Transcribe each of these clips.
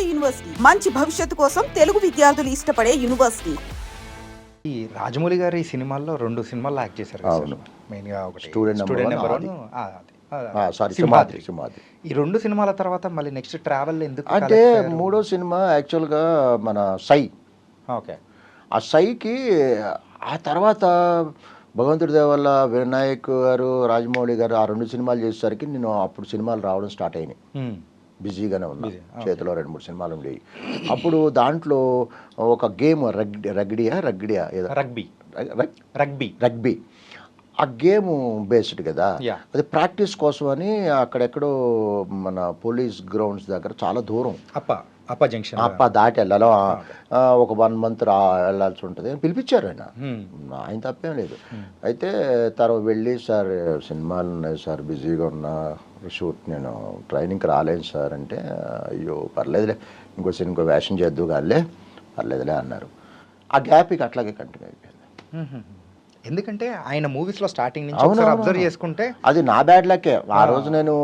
ఉమ్మడి యూనివర్సిటీ మంచి భవిష్యత్తు కోసం తెలుగు విద్యార్థులు ఇష్టపడే యూనివర్సిటీ. ఈ రాజమౌళి గారు ఈ సినిమాల్లో 2 సినిమాల్లో యాక్ట్ చేశారు కదా సార్. మెయిన్గా ఒకటి స్టూడెంట్ నెంబర్ 1 సింహాద్రి. ఈ 2 సినిమాల తర్వాత మళ్ళీ నెక్స్ట్ ట్రావెల్ ఎందుకు అంటే మూడో సినిమా యాక్చువల్గా మన సై. ఓకే. ఆ సైకి ఆ తర్వాత భగవంతుడి దయ వల్ల వినాయక్ గారు రాజమౌళి గారు ఆ 2 సినిమాలు చేసేసరికి నేను అప్పుడు సినిమాలు రావడం స్టార్ట్ అయినాయి. బిజీగానే ఉన్నా, చేతిలో 2-3 సినిమాలు ఉండేవి. అప్పుడు దాంట్లో ఒక గేమ్ రగ్బీ ఆ గేమ్ బేస్డ్ కదా, అది ప్రాక్టీస్ కోసం అని అక్కడెక్కడో మన పోలీస్ గ్రౌండ్స్ దగ్గర చాలా దూరం అప్ప దాటి వెళ్ళాలి, ఒక 1 month వెళ్ళాల్సి ఉంటుంది. పిలిపించారు ఆయన తప్పేం లేదు. అయితే తర్వాత వెళ్ళి సార్ సినిమాలు ఉన్నాయి సార్, బిజీగా ఉన్నా, షూట్ నేను ట్రైనింగ్కి రాలేను సార్ అంటే, అయ్యో పర్లేదులే ఇంకో వేషం చేద్దు కాలే పర్లేదులే అన్నారు. ఆ గ్యాప్ ఇక అట్లాగే కంటిన్యూ అయిపోయింది. ఎందుకంటే ఆయన మూవీస్లో స్టార్టింగ్ నుంచి అబ్జర్వ్ చేసుకుంటే అది నా బ్యాడ్ లక్కే. ఆ రోజు నేను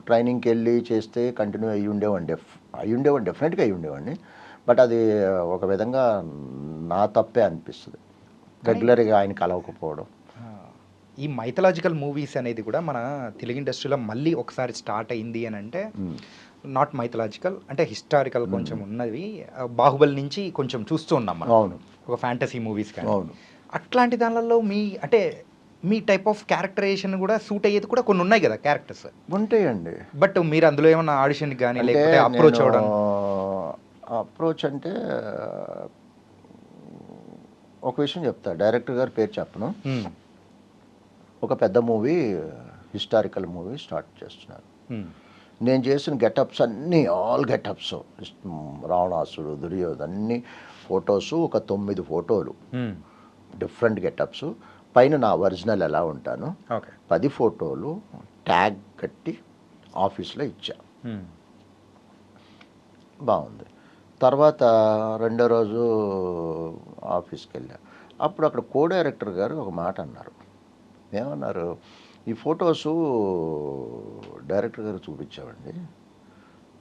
ట్రైనింగ్కి వెళ్ళి చేస్తే కంటిన్యూ అయ్యి ఉండేవాడిని, డెఫినెట్గా అయ్యి ఉండేవాడిని. బట్ అది ఒక విధంగా నా తప్పే అనిపిస్తుంది, రెగ్యులర్గా ఆయన కలవకపోవడం. ఈ మైథలాజికల్ మూవీస్ అనేది కూడా మన తెలుగు ఇండస్ట్రీలో మళ్ళీ ఒకసారి స్టార్ట్ అయింది అని అంటే, నాట్ మైథలాజికల్ అంటే హిస్టారికల్ కొంచెం ఉన్నవి. బాహుబలి నుంచి కొంచెం చూస్తూ ఉన్నాం మనం. అవును. ఒక ఫ్యాంటసీ మూవీస్ కానీ. అవును. అట్లాంటి దానిలో మీ టైప్ ఆఫ్ క్యారెక్టరేషన్ కూడా సూట్ అయ్యేది కూడా కొన్ని ఉన్నాయి కదా క్యారెక్టర్స్ ఉంటాయండి. బట్ మీరు అందులో ఏమన్నా ఆడిషన్ కానీ లేకపోతే అప్రోచ్ అవ్వడం? అప్రోచ్ అంటే ఒక విషయం చెప్తా, డైరెక్టర్ గారి పేరు చెప్పను. ఒక పెద్ద మూవీ, హిస్టారికల్ మూవీ స్టార్ట్ చేస్తున్నారు. నేను చేసిన గెటప్స్ అన్నీ ఆల్ గెటప్స్, రావణాసుడు, దుర్యోధన అన్ని ఫొటోస్, ఒక 9 ఫోటోలు డిఫరెంట్ గెటప్స్. పైన నా ఒరిజినల్ ఎలా ఉంటాను, 10 ఫోటోలు ట్యాగ్ కట్టి ఆఫీస్లో ఇచ్చా. బాగుంది. తర్వాత 2వ రోజు ఆఫీస్కి వెళ్ళా. అప్పుడు అక్కడ కో డైరెక్టర్ గారు ఒక మాట అన్నారు. ఏమన్నారు, ఈ ఫొటోసు డైరెక్టర్ గారు చూపించామండి,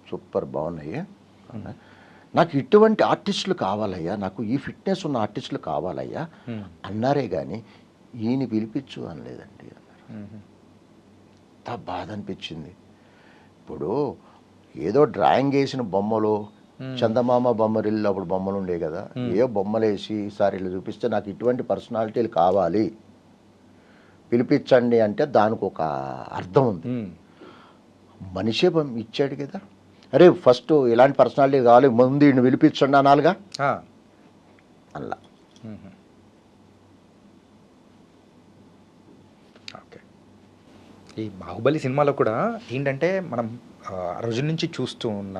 సూపర్ బాగున్నాయి, నాకు ఇటువంటి ఆర్టిస్టులు కావాలయ్యా, నాకు ఈ ఫిట్నెస్ ఉన్న ఆర్టిస్టులు కావాలయ్యా అన్నారే కానీ ఈయన పిలిపించు అనలేదండి అన్నారు. అంత బాధ అనిపించింది. ఇప్పుడు ఏదో డ్రాయింగ్ వేసిన బొమ్మలు, చందమామ బొమ్మరిల్లు అప్పుడు బొమ్మలు ఉండే కదా, ఏ బొమ్మలు వేసి ఈసారి ఇల్లు చూపిస్తే నాకు ఇటువంటి పర్సనాలిటీలు కావాలి పిలిపించండి అంటే దానికి ఒక అర్థం ఉంది. మనిషే ఇచ్చాడు కదా, అరే ఫస్ట్ ఇలాంటి పర్సనాలిటీ కావాలి, ముందు ఈయన పిలిపించండి అనాలిగా. అలా ఓకే. ఈ బాహుబలి సినిమాలో కూడా ఏంటంటే మనం రోజు నుంచి చూస్తూ ఉన్న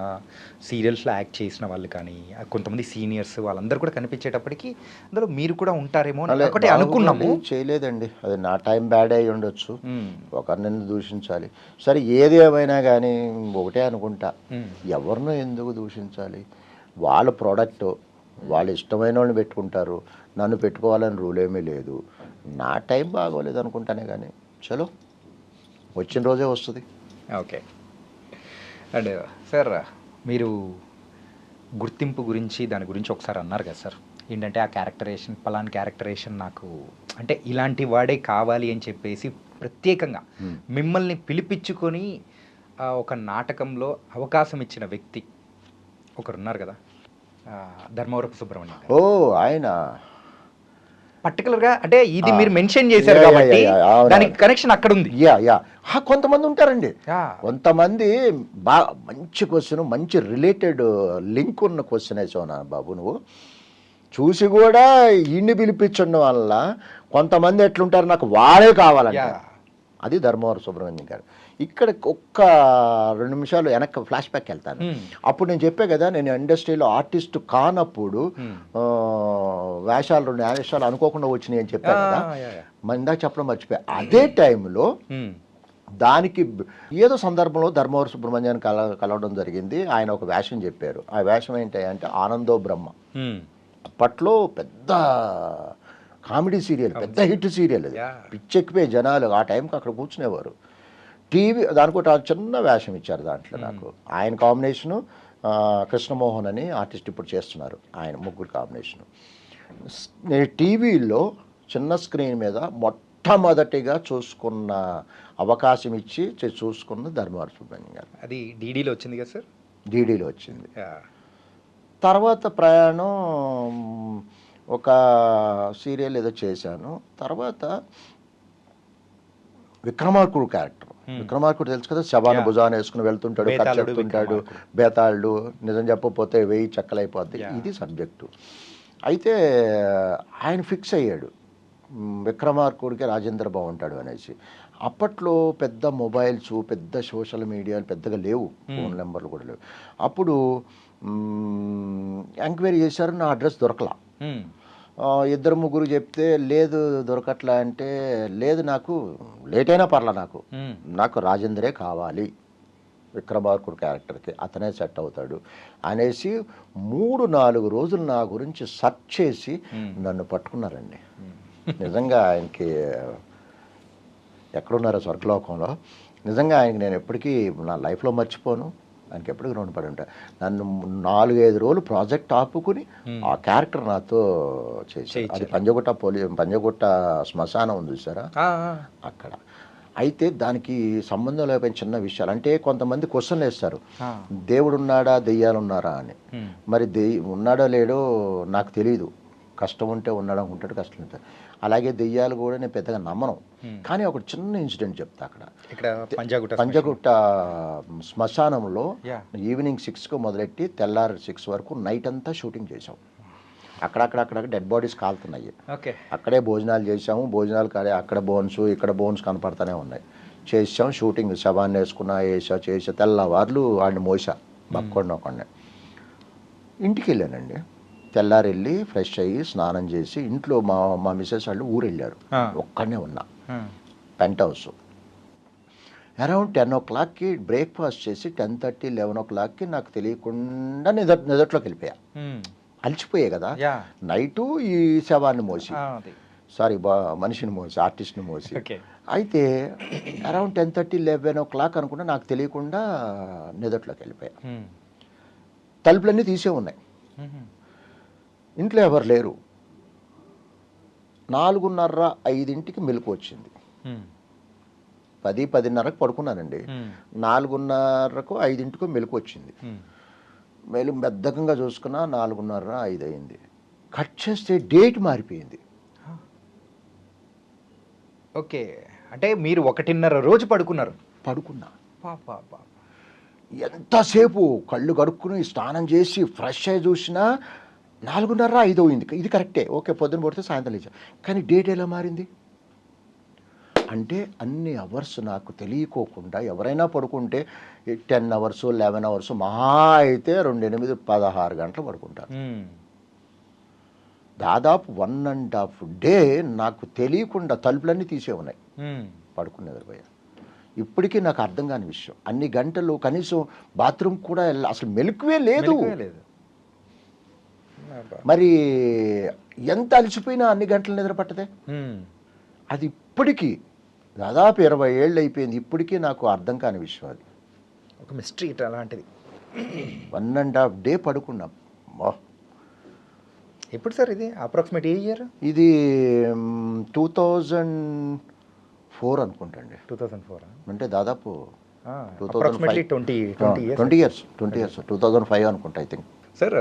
సీరియల్స్లో యాక్ట్ చేసిన వాళ్ళు కానీ కొంతమంది సీనియర్స్ వాళ్ళందరూ కూడా కనిపించేటప్పటికి అందులో మీరు కూడా ఉంటారేమో ఒకటి అనుకున్నాము. చేయలేదండి, అది నా టైం బ్యాడ్ అయి ఉండొచ్చు, ఒకరిని దూషించాలి. సరే ఏది ఏమైనా కానీ ఒకటే అనుకుంటా, ఎవరినో ఎందుకు దూషించాలి, వాళ్ళ ప్రోడక్ట్ వాళ్ళు ఇష్టమైన వాళ్ళని పెట్టుకుంటారు, నన్ను పెట్టుకోవాలని రూల్ ఏమీ లేదు. నా టైం బాగోలేదు అనుకుంటానే కానీ చలో వచ్చిన రోజే వస్తుంది. ఓకే. అండ్ సార్ మీరు గుర్తింపు గురించి దాని గురించి ఒకసారి అన్నారు కదా సార్, ఏంటంటే ఆ క్యారెక్టరేషన్ పలానా క్యారెక్టరేషన్ నాకు అంటే ఇలాంటి వాడే కావాలి అని చెప్పేసి ప్రత్యేకంగా మిమ్మల్ని పిలిపించుకొని ఒక నాటకంలో అవకాశం ఇచ్చిన వ్యక్తి ఒకరున్నారు కదా, ధర్మవరపు సుబ్రహ్మణ్యం. ఓ ఆయన పర్టికులర్గా అంటే ఇది మీరు మెన్షన్ చేశారు కాబట్టి దానికి కనెక్షన్ అక్కడ ఉంది. కొంతమంది ఉంటారండి, కొంతమంది బాగా మంచి క్వశ్చన్, మంచి రిలేటెడ్ లింక్ ఉన్న క్వశ్చన్ వేసావు బాబు నువ్వు. చూసి కూడా ఇన్ని పిలిపించడం వల్ల కొంతమంది ఎట్లుంటారు, నాకు వాడే కావాలంట. అది ధర్మవరం సుబ్రహ్మణ్యం గారు. ఇక్కడ ఒక్క 2 నిమిషాలు వెనక్కి ఫ్లాష్ బ్యాక్ వెళ్తాను. అప్పుడు నేను చెప్పే కదా, నేను ఇండస్ట్రీలో ఆర్టిస్ట్ కానప్పుడు వేషాలు 2 వేషాలు అనుకోకుండా వచ్చినాయి అని చెప్పాను కదా, ఇందాక చెప్పడం మర్చిపోయా. అదే టైంలో దానికి ఏదో సందర్భంలో ధర్మవరం సుబ్రహ్మణ్యాన్ని కలవడం జరిగింది. ఆయన ఒక వేషం చెప్పారు. ఆ వేషం ఏంటి అంటే ఆనందో బ్రహ్మ. అప్పట్లో పెద్ద కామెడీ సీరియల్, పెద్ద హిట్ సీరియల్, అది పిచ్చెక్కిపోయే జనాలు ఆ టైంకి అక్కడ కూర్చునేవారు. టీవీ దానికి చిన్న వేషం ఇచ్చారు దాంట్లో నాకు. ఆయన కాంబినేషను కృష్ణమోహన్ అని ఆర్టిస్ట్ ఇప్పుడు చేస్తున్నారు, ఆయన ముగ్గురు కాంబినేషన్. నేను టీవీలో చిన్న స్క్రీన్ మీద మొట్టమొదటిగా చూసుకున్న అవకాశం ఇచ్చి చూసుకున్న ధర్మవరపు సుబ్రహ్మణ్యం గారు. అది డీడీలో వచ్చింది కదా సార్? డీడీలో వచ్చింది. తర్వాత ప్రయాణం ఒక సీరియల్ ఏదో చేశాను. తర్వాత విక్రమార్కుడు క్యారెక్టర్. విక్రమార్కుడు తెలుసు కదా, శవాన్ని భుజాన్ని వేసుకుని వెళ్తుంటాడు, కథ చెప్తుంటాడు, బేతాళుడు, నిజం చెప్పకపోతే 1000 చెక్కలైపోద్ది, ఇది సబ్జెక్టు. అయితే ఆయన ఫిక్స్ అయ్యాడు విక్రమార్కుడికి రాజేంద్ర బాగుంటాడు అనేసి. అప్పట్లో పెద్ద మొబైల్స్, పెద్ద సోషల్ మీడియాలు పెద్దగా లేవు, ఫోన్ నెంబర్లు కూడా లేవు. అప్పుడు ఎంక్వైరీ చేశారు, నా అడ్రస్ దొరకలా. 2-3 చెప్తే లేదు దొరకట్లా అంటే, లేదు నాకు లేట్ అయినా పర్లా, నాకు రాజేంద్రే కావాలి విక్రమార్కుడు క్యారెక్టర్కి, అతనే సెట్ అవుతాడు అనేసి 3-4 రోజులు నా గురించి సెర్చ్ చేసి నన్ను పట్టుకున్నారండి. నిజంగా ఆయనకి ఎక్కడున్నారో స్వర్గలోకంలో. నిజంగా ఆయనకి నేను ఎప్పటికీ నా లైఫ్లో మర్చిపోను, ఆయనకి ఎప్పటికీ రుణపడి ఉంటాను. నన్ను 4-5 రోజులు ప్రాజెక్ట్ ఆపుకుని ఆ క్యారెక్టర్ నాతో చేశారు. అది పంజగుట్ట శ్మశానం ఉంది చూసారా, అక్కడ. అయితే దానికి సంబంధం లేకపోయిన చిన్న విషయాలు, అంటే కొంతమంది క్వశ్చన్లు వేస్తారు, దేవుడు ఉన్నాడా దెయ్యాలు ఉన్నారా అని. మరి ఉన్నాడో లేడో నాకు తెలియదు, కష్టం ఉంటే ఉన్నాడు అనుకుంటాడు, కష్టం ఉంటాడు. అలాగే దెయ్యాలు కూడా నేను పెద్దగా నమ్మను. కానీ ఒక చిన్న ఇన్సిడెంట్ చెప్తా. అక్కడ పంజగుట్ట శ్మశానంలో ఈవినింగ్ 6కు మొదలెట్టి తెల్లారి 6 వరకు నైట్ అంతా షూటింగ్ చేసాం. అక్కడక్కడ డెడ్ బాడీస్ కాలుతున్నాయి. అక్కడే భోజనాలు చేసాము. భోజనాలు కాడే అక్కడ బోన్స్ ఇక్కడ బోన్స్ కనపడతానే ఉన్నాయి. చేసాం షూటింగ్, శవాన్ని వేసుకున్నా చేసా తెల్లవార్లు వాడిని మోసా బక్కొండ. ఇంటికి వెళ్ళానండి. తెల్లారి వెళ్ళి ఫ్రెష్ అయ్యి స్నానం చేసి ఇంట్లో మా మిస్సెస్ వాళ్ళు ఊరు వెళ్ళారు, ఒక్కడనే ఉన్నా. Penthouse. అరౌండ్ 10 o'clockకి బ్రేక్ఫాస్ట్ చేసి 10:30, 11 o'clockకి నాకు తెలియకుండా నిదట్లోకి వెళ్ళిపోయా. అలిచిపోయే కదా నైటు, ఈ శవాన్ని మోసి, మనిషిని మోసి, ఆర్టిస్ట్ని మోసి. అయితే అరౌండ్ 10:30, 11 o'clock అనుకుంటే నాకు తెలియకుండా నిదట్లోకి వెళ్ళిపోయా. తలుపులన్నీ తీసే ఉన్నాయి, ఇంట్లో ఎవరు లేరు. 4:30, 5కి మెలకు వచ్చింది. 10, 10:30కు పడుకున్నానండి. 4:30కు 5కు మెలకు వచ్చింది. బద్ధకంగా చూసుకున్నా 4:30, 5 అయింది. కట్ చేస్తే డేట్ మారిపోయింది. ఓకే, అంటే మీరు 1.5 రోజు పడుకున్నా. ఎంతసేపు కళ్ళు కడుక్కుని స్నానం చేసి ఫ్రెష్ అయ్యి చూసినా 4:30, 5 అయింది. ఇది కరెక్టే, ఓకే, పొద్దున పడితే సాయంత్రం లేచా. కానీ డేట్ ఎలా మారింది అంటే అన్ని అవర్స్ నాకు తెలియకోకుండా, ఎవరైనా పడుకుంటే 10 hours, 11 hours, మహా అయితే 2, 8, 16 గంటలు పడుకుంటారు. దాదాపు 1.5 day నాకు తెలియకుండా తలుపులన్నీ తీసే ఉన్నాయి, పడుకుని నిద్రపోయా. ఇప్పటికీ నాకు అర్థం కాని విషయం, అన్ని గంటలు కనీసం బాత్రూమ్ కూడా అసలు మెలకువే లేదు. మరి ఎంత అలసిపోయినా అన్ని గంటలు నిద్ర పట్టదే. అది ఇప్పటికీ దాదాపు 20 ఏళ్ళు అయిపోయింది, ఇప్పటికీ నాకు అర్థం కాని విషయం. అది ఒక మిస్టరీ అలాంటిది. 1.5 day పడుకున్నాం. ఎప్పుడు సార్ ఇది? అప్రాక్సిమేట్ ఏ ఇయర్ ఇది? 2004 అనుకుంటండి. 2004 అంటే దాదాపు 2005 20 years 2005 అనుకుంటా, ఐ థింక్. సార్